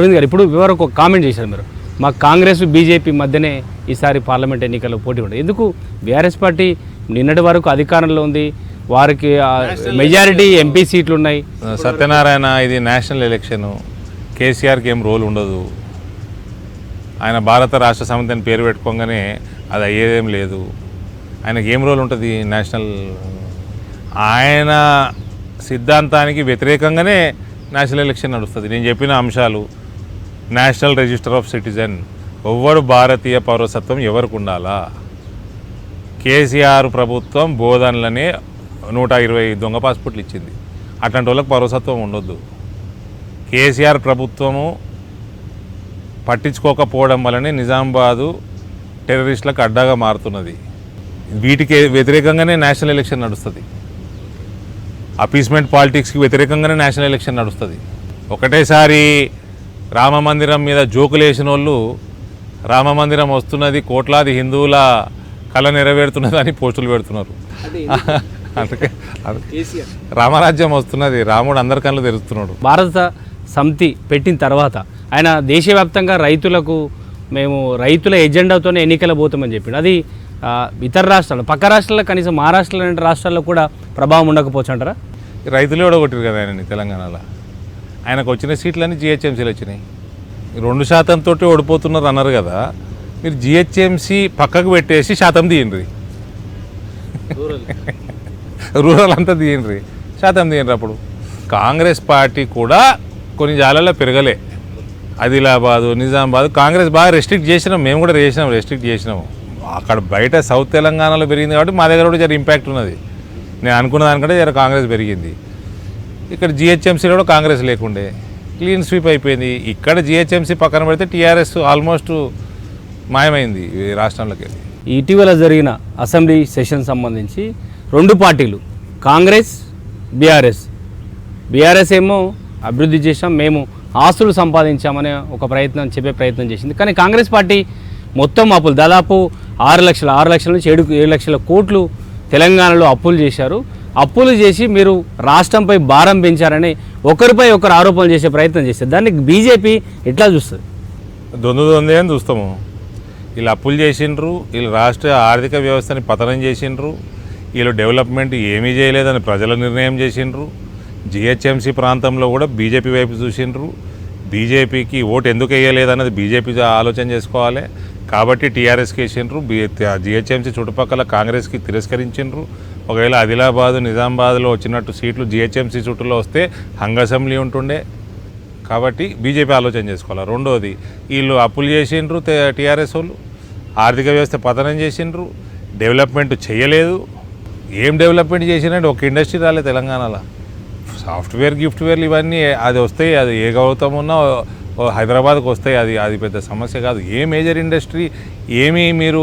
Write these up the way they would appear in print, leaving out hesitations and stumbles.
అరవింద్ గారు ఇప్పుడు వివరకు ఒక కామెంట్ చేశారు మీరు, మా కాంగ్రెస్ బీజేపీ మధ్యనే ఈసారి పార్లమెంట్ ఎన్నికల్లో పోటీ ఉంటుంది. ఎందుకు బీఆర్ఎస్ పార్టీ నిన్నటి వరకు అధికారంలో ఉంది, వారికి మెజారిటీ ఎంపీ సీట్లు ఉన్నాయి. సత్యనారాయణ ఇది నేషనల్ ఎలక్షన్, కేసీఆర్కి ఏం రోల్ ఉండదు. ఆయన భారత రాష్ట్ర సమితి అని పేరు పెట్టుకోగానే అది అయ్యేదేం లేదు. ఆయనకి ఏం రోల్ ఉంటుంది నేషనల్? ఆయన సిద్ధాంతానికి వ్యతిరేకంగానే నేషనల్ ఎలక్షన్ నడుస్తుంది. నేను చెప్పిన అంశాలు, నేషనల్ రిజిస్టర్ ఆఫ్ సిటిజన్, ఎవ్వరు భారతీయ పౌరసత్వం ఎవరికి ఉండాలా, కేసీఆర్ ప్రభుత్వం బోధనలనే 120 దొంగ పాస్పోర్ట్లు ఇచ్చింది, అట్లాంటి వాళ్ళకి పౌరసత్వం ఉండొద్దు. కేసీఆర్ ప్రభుత్వము పట్టించుకోకపోవడం వల్లనే నిజామాబాదు టెర్రరిస్టులకు అడ్డాగా మారుతున్నది. వీటికి వ్యతిరేకంగానే నేషనల్ ఎలక్షన్ నడుస్తుంది. అపీస్మెంట్ పాలిటిక్స్కి వ్యతిరేకంగానే నేషనల్ ఎలక్షన్ నడుస్తుంది. ఒకటేసారి రామ మందిరం మీద జోకులు వేసిన వాళ్ళు రామ మందిరం వస్తున్నది, కోట్లాది హిందువుల కళ నెరవేరుతున్నది అని పోస్టులు పెడుతున్నారు. అందుకే రామరాజ్యం వస్తున్నది, రాముడు అందరి కళ్ళు తెరుస్తున్నాడు. భారత సమితి పెట్టిన తర్వాత ఆయన దేశవ్యాప్తంగా రైతులకు మేము రైతుల ఎజెండాతోనే ఎన్నికలు పోతామని చెప్పిండు. అది ఇతర రాష్ట్రాలు, పక్క రాష్ట్రాల్లో, కనీసం మహారాష్ట్ర లాంటి రాష్ట్రాల్లో కూడా ప్రభావం ఉండకపోవచ్చు అంటారా? రైతులు ఓడగొట్టారు కదా ఆయనని తెలంగాణలో. ఆయనకు వచ్చిన సీట్లన్నీ జిహెచ్ఎంసీలు వచ్చినాయి. 2% తోటి ఓడిపోతున్నారు అన్నారు కదా, మీరు జిహెచ్ఎంసీ పక్కకు పెట్టేసి శాతం తీయండి, రూరల్ అంతా తీయండి, శాతం తీయండి. అప్పుడు కాంగ్రెస్ పార్టీ కూడా కొన్ని జాలలో పెరగలే. ఆదిలాబాదు, నిజామాబాద్ కాంగ్రెస్ బాగా రెస్ట్రిక్ట్ చేసినాం, మేము కూడా రెస్ట్రిక్ట్ చేసినాము. అక్కడ బయట సౌత్ తెలంగాణలో పెరిగింది కాబట్టి మా దగ్గర కూడా జర ఇంపాక్ట్ ఉన్నది. నేను అనుకున్న దానికంటే జర కాంగ్రెస్ పెరిగింది. ఇక్కడ జిహెచ్ఎంసీలో కూడా కాంగ్రెస్ లేకుండే, క్లీన్ స్వీప్ అయిపోయింది. ఇక్కడ జిహెచ్ఎంసీ పక్కన పెడితే టీఆర్ఎస్ ఆల్మోస్ట్ మాయమైంది ఈ రాష్ట్రంలోకి. ఇటీవల జరిగిన అసెంబ్లీ సెషన్ సంబంధించి 2 పార్టీలు, కాంగ్రెస్, బీఆర్ఎస్ ఏమో అభివృద్ధి చేసాం, మేము ఆస్తులు సంపాదించామనే ఒక చెప్పే ప్రయత్నం చేసింది. కానీ కాంగ్రెస్ పార్టీ మొత్తం అప్పులు, దాదాపు 6 లక్షల నుంచి 7 లక్షల కోట్లు తెలంగాణలో అప్పులు చేశారు. అప్పులు చేసి మీరు రాష్ట్రంపై భారం పెంచారని ఒకరిపై ఒకరు ఆరోపణలు చేసే ప్రయత్నం చేశారు. దాన్ని బీజేపీ ఎట్లా చూస్తుంది? దొందే అని చూస్తాము. వీళ్ళు అప్పులు చేసిండ్రు, వీళ్ళు రాష్ట్ర ఆర్థిక వ్యవస్థని పతనం చేసిండ్రు, వీళ్ళు డెవలప్మెంట్ ఏమీ చేయలేదని ప్రజల నిర్ణయం చేసిండ్రు. జిహెచ్ఎంసీ ప్రాంతంలో కూడా బీజేపీ వైపు చూసిండ్రు. బీజేపీకి ఓటు ఎందుకు వేయలేదన్నది బీజేపీ ఆలోచన చేసుకోవాలి. కాబట్టి టీఆర్ఎస్కి వేసిండ్రు. జిహెచ్ఎంసీ చుట్టుపక్కల కాంగ్రెస్కి తిరస్కరించిండ్రు. ఒకవేళ ఆదిలాబాదు, నిజామాబాద్లో వచ్చినట్టు సీట్లు జిహెచ్ఎంసీ చుట్టూలో వస్తే హంగ్ అసెంబ్లీ ఉంటుండే. కాబట్టి బీజేపీ ఆలోచన చేసుకోవాలి. రెండోది, వీళ్ళు అప్పులు చేసిండ్రు, టీఆర్ఎస్ వాళ్ళు ఆర్థిక వ్యవస్థ పతనం చేసిండ్రు, డెవలప్మెంట్ చేయలేదు. ఏం డెవలప్మెంట్ చేసినట్టు ఒక ఇండస్ట్రీ రాలేదు తెలంగాణలో. సాఫ్ట్వేర్, గిఫ్ట్వేర్లు ఇవన్నీ అది వస్తాయి, అది ఏ గౌతమ్ ఉన్నా హైదరాబాద్కి వస్తాయి, అది పెద్ద సమస్య కాదు. ఏ మేజర్ ఇండస్ట్రీ, ఏమీ మీరు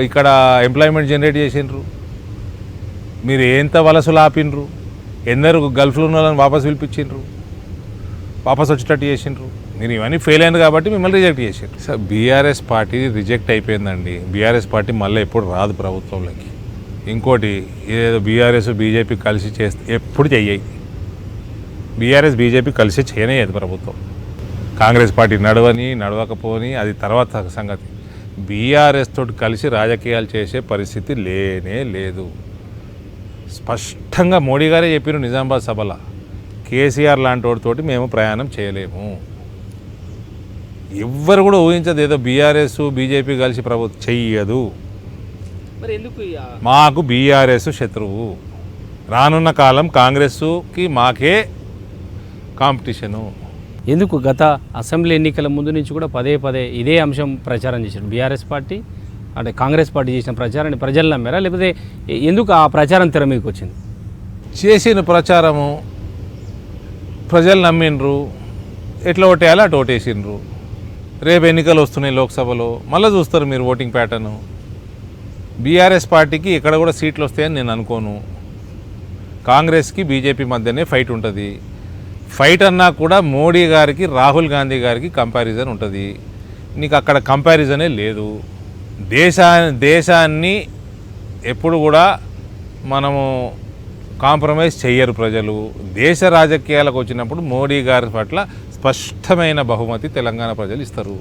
ఇక్కడ ఎంప్లాయ్మెంట్ జనరేట్ చేసిండ్రు? మీరు ఎంత వలసలు ఆపిండ్రు? ఎందరు గల్ఫ్లో ఉన్న వాళ్ళని వాపసు పిలిపించిండ్రు, వాపసు వచ్చేటట్టు చేసిండ్రు? మీరు ఇవన్నీ ఫెయిల్ అయింది కాబట్టి మిమ్మల్ని రిజెక్ట్ చేసిండ్రు. సార్, బీఆర్ఎస్ పార్టీ రిజెక్ట్ అయిపోయిందండి. బీఆర్ఎస్ పార్టీ మళ్ళీ ఎప్పుడు రాదు ప్రభుత్వంలోకి. ఇంకోటి, ఏదో బీఆర్ఎస్ బీజేపీ కలిసి చేస్తే ఎప్పుడు చెయ్యాయి. బీఆర్ఎస్ బీజేపీ కలిసి చేయనేది ప్రభుత్వం. కాంగ్రెస్ పార్టీ నడవకపోని అది తర్వాత సంగతి. బీఆర్ఎస్ తోటి కలిసి రాజకీయాలు చేసే పరిస్థితి లేనే లేదు. స్పష్టంగా మోడీ గారే చెప్పారు నిజామాబాద్ సభలో, కేసీఆర్ లాంటి వాడితోటి మేము ప్రయాణం చేయలేము. ఎవ్వరు కూడా ఊహించదు ఏదో బీఆర్ఎస్ బీజేపీ కలిసి ప్రభుత్వం చెయ్యదు. మాకు బీఆర్ఎస్ శత్రువు. రానున్న కాలం కాంగ్రెస్కి మాకే కాంపిటీషను. ఎందుకు గత అసెంబ్లీ ఎన్నికల ముందు నుంచి కూడా పదే ఇదే అంశం ప్రచారం చేశారు బీఆర్ఎస్ పార్టీ, అంటే కాంగ్రెస్ పార్టీ చేసిన ప్రచారాన్ని ప్రజలు నమ్మారా, లేకపోతే ఎందుకు ఆ ప్రచారం తెర మీదకి వచ్చింది? చేసిన ప్రచారము ప్రజలు నమ్మిండ్రు, ఎట్లా ఓటేయాలో అటు ఓటేసిండ్రు. రేపు ఎన్నికలు వస్తున్నాయి లోక్సభలో, మళ్ళీ చూస్తారు మీరు ఓటింగ్ ప్యాటర్ను. బీఆర్ఎస్ పార్టీకి ఇక్కడ కూడా సీట్లు వస్తాయని నేను అనుకోను. కాంగ్రెస్కి బీజేపీ మధ్యనే ఫైట్ ఉంటుంది. ఫైట్ అన్నా కూడా మోడీ గారికి, రాహుల్ గాంధీ గారికి కంపారిజన్ ఉంటుంది. నీకు అక్కడ కంపారిజనే లేదు. దేశాన్ని ఎప్పుడు కూడా మనము కాంప్రమైజ్ చెయ్యరు ప్రజలు. దేశ రాజకీయాలకు వచ్చినప్పుడు మోడీ గారి పట్ల స్పష్టమైన బహుమతి తెలంగాణ ప్రజలు ఇస్తారు.